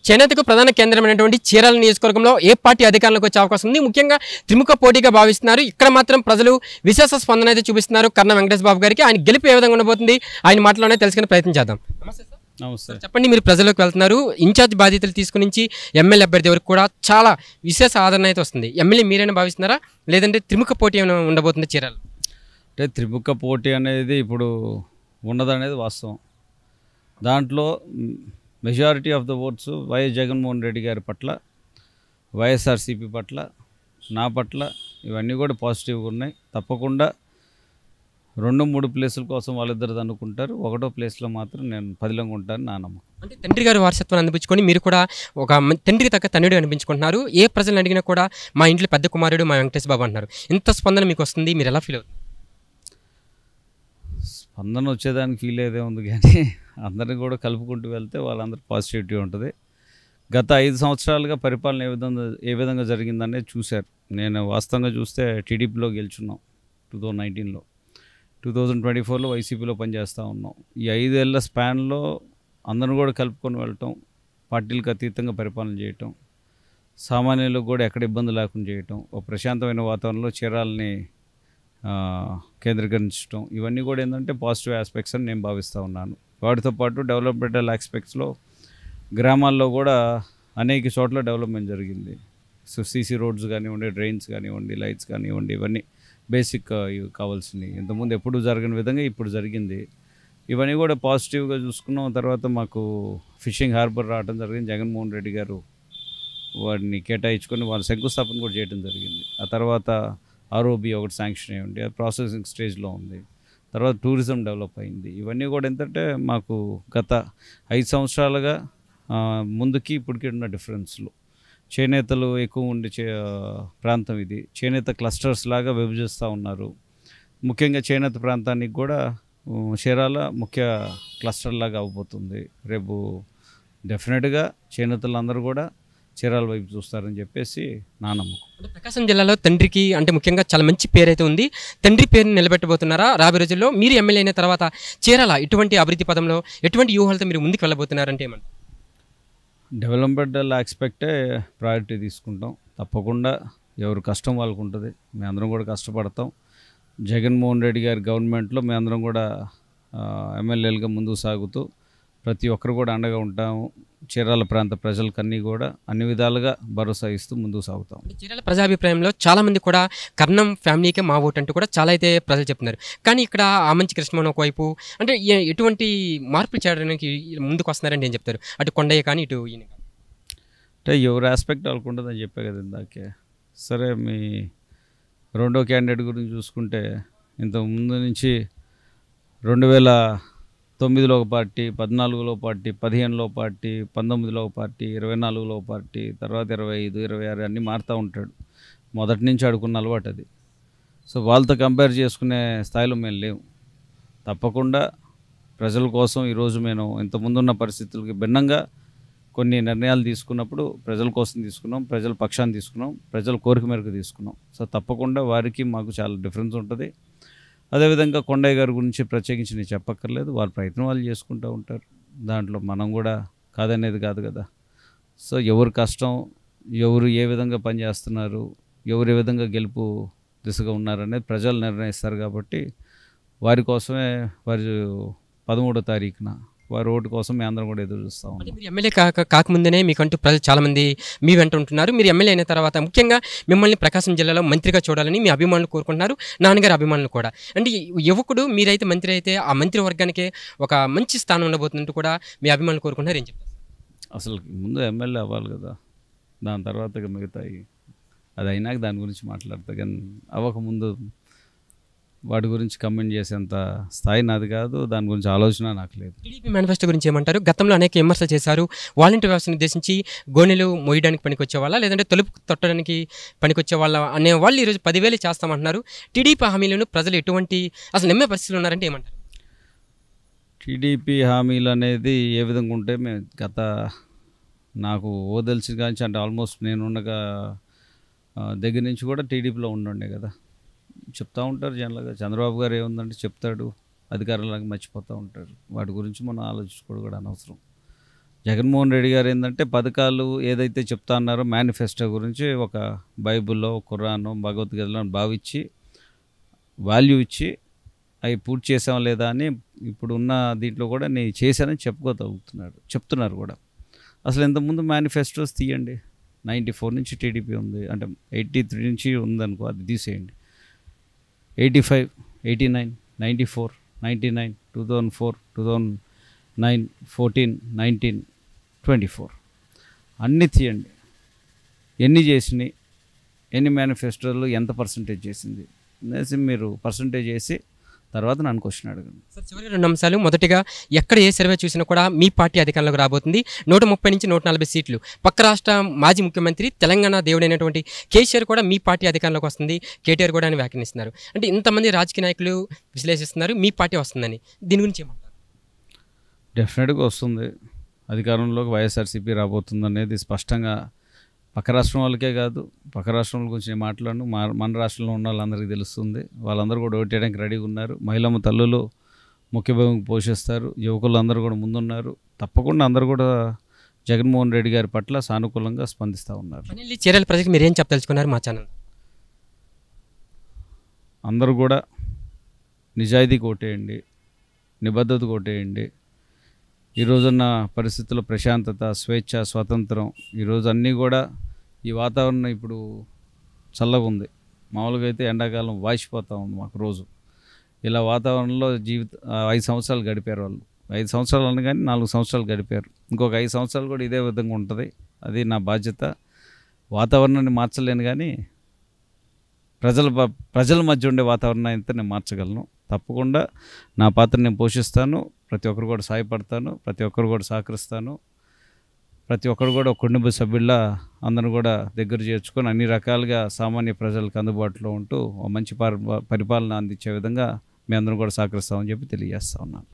చేనేతకు ప్రధాన కేంద్రమైనటువంటి చీరాల నియోజకవర్గంలో ఏ పార్టీ అధికారంలోకి వచ్చే అవకాశం ఉంది? ముఖ్యంగా త్రిముఖ పోటీగా భావిస్తున్నారు. ఇక్కడ మాత్రం ప్రజలు విశేష స్పందన అయితే చూపిస్తున్నారు కర్ణ వెంకటేష్ బాబు గారికి. ఆయన గెలుపు ఏ విధంగా ఉండబోతుంది ఆయన మాటలోనే తెలుసుకునే ప్రయత్నం చేద్దాం. నమస్తే. చెప్పండి, మీరు ప్రజలకు వెళ్తున్నారు, ఇన్ఛార్జ్ బాధ్యతలు తీసుకుని ఎమ్మెల్యే అభ్యర్థి వరకు కూడా చాలా విశేష ఆదరణ అయితే వస్తుంది. ఎమ్మెల్యే మీరైనా భావిస్తున్నారా, లేదంటే త్రిముఖ పోటీ ఏమైనా ఉండబోతుంది చీరాల? అంటే త్రిముఖ పోటీ అనేది ఇప్పుడు ఉన్నదనేది వాస్తవం. దాంట్లో majority of the votes YS Jaganmohan Reddy గారి పట్ల, వైఎస్ఆర్సీపీ పట్ల, నా పట్ల ఇవన్నీ కూడా పాజిటివ్గా ఉన్నాయి. తప్పకుండా 2-3 ప్లేసుల కోసం వాళ్ళిద్దరు అనుకుంటారు. 1వ ప్లేస్లో మాత్రం నేను పదిలంగా ఉంటాను నా నమ్మకం. అంటే తండ్రి గారి వారసత్వాన్ని అనిపించుకొని మీరు కూడా ఒక తండ్రికి తగ్గ తన్నుడు అనిపించుకుంటున్నారు. ఏ ప్రజలను అడిగినా కూడా మా ఇంట్లో పెద్ద కుమారుడు మా వెంకటేష్ బాబు అంటున్నారు. ఇంత స్పందన మీకు వస్తుంది, మీరు ఎలా ఫీల్ అవుతుంది? స్పందన వచ్చేదానికి ఫీల్ అయితే ఉంది, కానీ అందరినీ కూడా కలుపుకుంటూ వెళ్తే వాళ్ళందరూ పాజిటివిటీ ఉంటుంది. గత 5 సంవత్సరాలుగా పరిపాలన ఏ విధంగా జరిగిందనేది చూశారు. నేను వాస్తవంగా చూస్తే టీడీపీలో గెలుచున్నాం 2019లో, 2024లో వైసీపీలో పనిచేస్తూ ఉన్నాం. ఈ 5 ఏళ్ల స్పాన్లో అందరూ కూడా కలుపుకొని వెళ్ళటం, పార్టీలకు అతీతంగా పరిపాలన చేయటం, సామాన్యులకు కూడా ఎక్కడ ఇబ్బంది లేకుండా చేయటం, ఒక ప్రశాంతమైన వాతావరణంలో చీరాలని కేంద్రీకరించడం, ఇవన్నీ కూడా ఏంటంటే పాజిటివ్ ఆస్పెక్ట్స్ అని నేను భావిస్తూ ఉన్నాను. వాటితో పాటు డెవలప్మెంటల్ ఆస్పెక్ట్స్లో గ్రామాల్లో కూడా అనేక చోట్ల డెవలప్మెంట్ జరిగింది. సో సీసీ రోడ్స్ కానివ్వండి, డ్రైన్స్ కానివ్వండి, లైట్స్ కానివ్వండి, ఇవన్నీ బేసిక్ కావాల్సినవి. ఇంతకుముందు ఎప్పుడు జరగని విధంగా ఇప్పుడు జరిగింది. ఇవన్నీ కూడా పాజిటివ్గా చూసుకున్నాం. తర్వాత మాకు ఫిషింగ్ హార్బర్ రావడం జరిగింది. జగన్మోహన్ రెడ్డి గారు వాటిని కేటాయించుకొని వాళ్ళ శంకుస్థాపన కూడా చేయడం జరిగింది. ఆ తర్వాత ఆర్ఓబి ఒకటి శాంక్షన్ అయ్యింది, అది ప్రాసెసింగ్ స్టేజ్లో ఉంది. తర్వాత టూరిజం డెవలప్ అయింది. ఇవన్నీ కూడా ఏంటంటే మాకు గత 5 సంవత్సరాలుగా ముందుకి ఇప్పటికీ ఉన్న డిఫరెన్స్లు. చేనేతలు ఎక్కువ ఉండే ప్రాంతం ఇది. చేనేత క్లస్టర్స్ లాగా విభజిస్తూ ఉన్నారు. ముఖ్యంగా చేనేత ప్రాంతానికి కూడా చీరాల ముఖ్య క్లస్టర్ లాగా అవబోతుంది. రేపు డెఫినెట్గా చేనేతలందరూ కూడా చీరాల వైపు చూస్తారని చెప్పేసి నా నమ్మకం. అంటే ప్రకాశం జిల్లాలో తండ్రికి అంటే ముఖ్యంగా చాలా మంచి పేరు అయితే ఉంది. తండ్రి పేరుని నిలబెట్టబోతున్నారా రాబోయే రోజుల్లో? మీరు ఎమ్మెల్యే అయిన తర్వాత చీరాల ఇటువంటి అభివృద్ధి పదంలో ఎటువంటి వ్యూహాలతో మీరు ముందుకు వెళ్ళబోతున్నారంటే ఏమంటారు? డెవలప్మెంటల్ ఆస్పెక్టే ప్రయారిటీ తీసుకుంటాం. తప్పకుండా ఎవరు కష్టం వాళ్ళకు ఉంటుంది. మేము అందరం కూడా కష్టపడతాం. జగన్మోహన్ రెడ్డి గారి గవర్నమెంట్లో మేము అందరం కూడా ఎమ్మెల్యేలుగా ముందుకు సాగుతూ ప్రతి ఒక్కరు కూడా అండగా ఉంటాము. చీరాల ప్రాంత ప్రజలకన్నీ కూడా అన్ని విధాలుగా భరోసా ఇస్తూ ముందుకు సాగుతాం. చీరాల ప్రజాభిప్రాయంలో చాలామంది కూడా కర్ణం ఫ్యామిలీకే మా ఓటు అంటూ కూడా చాలా అయితే ప్రజలు చెప్తున్నారు. కానీ ఇక్కడ ఆమంచి కృష్ణమోహన్ ఒకవైపు అంటే ఎటువంటి మార్పులు చేయడానికి ముందుకు వస్తున్నారని నేను చెప్తారు. అటు కొండయ్య కానీ ఇటు ఈయన అంటే ఎవరి ఆస్పెక్ట్ వాళ్ళకు ఉంటుందని చెప్పే కదా ఇందాకే. సరే, మీ 2వ క్యాండిడేట్ గురించి చూసుకుంటే ఇంతకు ముందు నుంచి 2009లో ఒక పార్టీ, 14లో పార్టీ, 15లో పార్టీ, 19లో పార్టీ, 24లో పార్టీ, తర్వాత 25, 26 అన్నీ మారుతూ ఉంటాడు. మొదటి నుంచి ఆడుకున్న అలవాటు అది. సో వాళ్ళతో కంపేర్ చేసుకునే స్థాయిలో మేము లేవు. తప్పకుండా ప్రజల కోసం ఈరోజు మేము ఇంతకుముందున్న పరిస్థితులకి భిన్నంగా కొన్ని నిర్ణయాలు తీసుకున్నప్పుడు ప్రజల కోసం తీసుకున్నాం, ప్రజల పక్షాన్ని తీసుకున్నాం, ప్రజల కోరిక మేరకు తీసుకున్నాం. సో తప్పకుండా వారికి మాకు చాలా డిఫరెన్స్ ఉంటుంది. అదేవిధంగా కొండయ్య గారి గురించి ప్రత్యేకించి నేను చెప్పక్కర్లేదు. వారి ప్రయత్నం వాళ్ళు చేసుకుంటూ ఉంటారు. దాంట్లో మనం కూడా కాదనేది కాదు కదా. సో ఎవరు కష్టం, ఎవరు ఏ విధంగా పనిచేస్తున్నారు, ఎవరు ఏ విధంగా గెలుపు దిశగా ఉన్నారనేది ప్రజలు నిర్ణయిస్తారు. కాబట్టి వారి కోసమే వారి 13వ తారీఖున వారి ఓటు కోసం మేము అందరం కూడా ఎదురు చూస్తాం. మీరు ఎమ్మెల్యే కాకముందేనే మీకంటూ ప్రజలు చాలామంది మీ వెంట ఉంటున్నారు. మీరు ఎమ్మెల్యే అయిన తర్వాత ముఖ్యంగా మిమ్మల్ని ప్రకాశం జిల్లాలో మంత్రిగా చూడాలని మీ అభిమానులు కోరుకుంటున్నారు, నాన్నగారి అభిమానులు కూడా. అంటే యువకుడు మీరైతే మంత్రి అయితే ఆ మంత్రి వర్గానికి ఒక మంచి స్థానం ఉండబోతున్నట్టు కూడా మీ అభిమానులు కోరుకుంటున్నారు. ఏం చెప్తారు? అసలు ముందు ఎమ్మెల్యే అవ్వాలి కదా, దాని తర్వాత మిగతాయి అది అయినాక దాని గురించి మాట్లాడతా. కానీ అవ్వకముందు వాటి గురించి కమెంట్ చేసేంత స్థాయి నాది కాదు, దాని గురించి ఆలోచన నాకు లేదు. టీడీపీ మేనిఫెస్టో గురించి ఏమంటారు? గతంలో అనేక విమర్శలు చేశారు. వాలంటీర్ వ్యవస్థను ఉద్దేశించి గోనెలు మోయడానికి పనికొచ్చే వాళ్ళ, లేదంటే తలుపు తొట్టడానికి పనికొచ్చే వాళ్ళ అనే వాళ్ళు ఈరోజు 10,000 చేస్తామంటున్నారు. టీడీపీ హామీలను ప్రజలు ఎటువంటి అసలు నమ్మే పరిస్థితులు ఉన్నారంటే ఏమంటారు? టీడీపీ హామీలు అనేది ఏ విధంగా ఉంటే మేము నాకు తెలిసి కానీ అంటే ఆల్మోస్ట్ నేను ఉండగా దగ్గర నుంచి కూడా టీడీపీలో ఉండే కదా. చెప్తూ ఉంటారు జనరల్గా. చంద్రబాబు గారు ఏముందంటే చెప్తాడు, అధికారులకు మర్చిపోతూ ఉంటారు. వాటి గురించి మనం ఆలోచించుకోవడం కూడా అనవసరం. జగన్మోహన్ రెడ్డి గారు ఏంటంటే పథకాలు ఏదైతే చెప్తా అన్నారో మేనిఫెస్టో గురించి ఒక బైబిల్లో, ఖురాను, భగవద్గీతలో భావించి వాల్యూ ఇచ్చి అవి పూర్తి చేసాం లేదా అని ఇప్పుడున్న దీంట్లో కూడా నేను చేశానని చెప్తున్నారు కూడా. అసలు ఇంతకుముందు మేనిఫెస్టోస్ తీయండి. 94 నుంచి టీడీపీ ఉంది, అంటే 83 నుంచి ఉందనుకో, అది తీసేయండి. 85, 89, 94, 99, 2004, 2009, 14, 19, 24 అన్నీ తీయండి. ఎన్ని చేసినాయి, ఎన్ని మేనిఫెస్టోలు ఎంత పర్సంటేజ్ చేసింది అనేసి మీరు పర్సంటేజ్ చేసి తర్వాత నన్ను క్వశ్చన్ అడగండి. సార్, చివరి 2 అంశాలు. మొదటిగా, ఎక్కడ ఏ సర్వే చూసినా కూడా మీ పార్టీ అధికారంలోకి రాబోతుంది. 130 నుంచి 140 సీట్లు. పక్క రాష్ట్ర మాజీ ముఖ్యమంత్రి, తెలంగాణ దేవుడైనటువంటి కేసీఆర్ కూడా మీ పార్టీ అధికారంలోకి వస్తుంది, కేటీఆర్ కూడా అని వ్యాఖ్యానిస్తున్నారు. అంటే ఇంతమంది రాజకీయ నాయకులు విశ్లేషిస్తున్నారు మీ పార్టీ వస్తుందని. దీని గురించి ఏమంటారు? డెఫినెట్గా వస్తుంది. అధికారంలోకి వైఎస్ఆర్సీపీ రాబోతుంది అనేది స్పష్టంగా పక్క రాష్ట్రం వాళ్ళకే కాదు, పక్క రాష్ట్రం గురించి నేను మాట్లాడను, మన రాష్ట్రంలో ఉన్న వాళ్ళందరికీ తెలుస్తుంది. వాళ్ళందరూ కూడా ఓటేయడానికి రెడీగా ఉన్నారు. మహిళమ్మ తల్లులు ముఖ్య భూమికి పోషిస్తారు. యువకులు అందరూ కూడా ముందున్నారు. తప్పకుండా అందరూ కూడా జగన్మోహన్ రెడ్డి గారి పట్ల సానుకూలంగా స్పందిస్తూ ఉన్నారు. చీరాల ప్రజలకు మీరు ఏం చెప్పదలుచుకున్నారు మా ఛానల్? అందరూ కూడా నిజాయితీకి ఓటేయండి, నిబద్ధతకు ఓటేయండి. ఈరోజున్న పరిస్థితుల్లో ప్రశాంతత, స్వేచ్ఛ, స్వాతంత్రం, ఈరోజు అన్నీ కూడా ఈ వాతావరణం ఇప్పుడు చల్లగా ఉంది. మామూలుగా అయితే ఎండాకాలం వాసిపోతూ ఉంది మాకు రోజు. ఇలా వాతావరణంలో 5 సంవత్సరాలు గడిపారు వాళ్ళు. 5 సంవత్సరాలు అన్న కానీ 4 సంవత్సరాలు గడిపారు. ఇంకొక 5 సంవత్సరాలు కూడా ఇదే విధంగా ఉంటుంది. అది నా బాధ్యత. వాతావరణాన్ని మార్చలేను కానీ ప్రజల మధ్య ఉండే వాతావరణం అయితే నేను మార్చగలను. తప్పకుండా నా పాత్ర నేను పోషిస్తాను. ప్రతి ఒక్కరు కూడా సహాయపడతాను, ప్రతి ఒక్కరు కూడా సహకరిస్తాను. ప్రతి ఒక్కరు కూడా ఒక కుటుంబ సభ్యుల్లా అందరూ కూడా దగ్గర చేర్చుకొని అన్ని రకాలుగా సామాన్య ప్రజలకు అందుబాటులో ఉంటూ మంచి పరిపాలన అందించే విధంగా మీ అందరూ కూడా సహకరిస్తామని చెప్పి తెలియజేస్తా ఉన్నాను.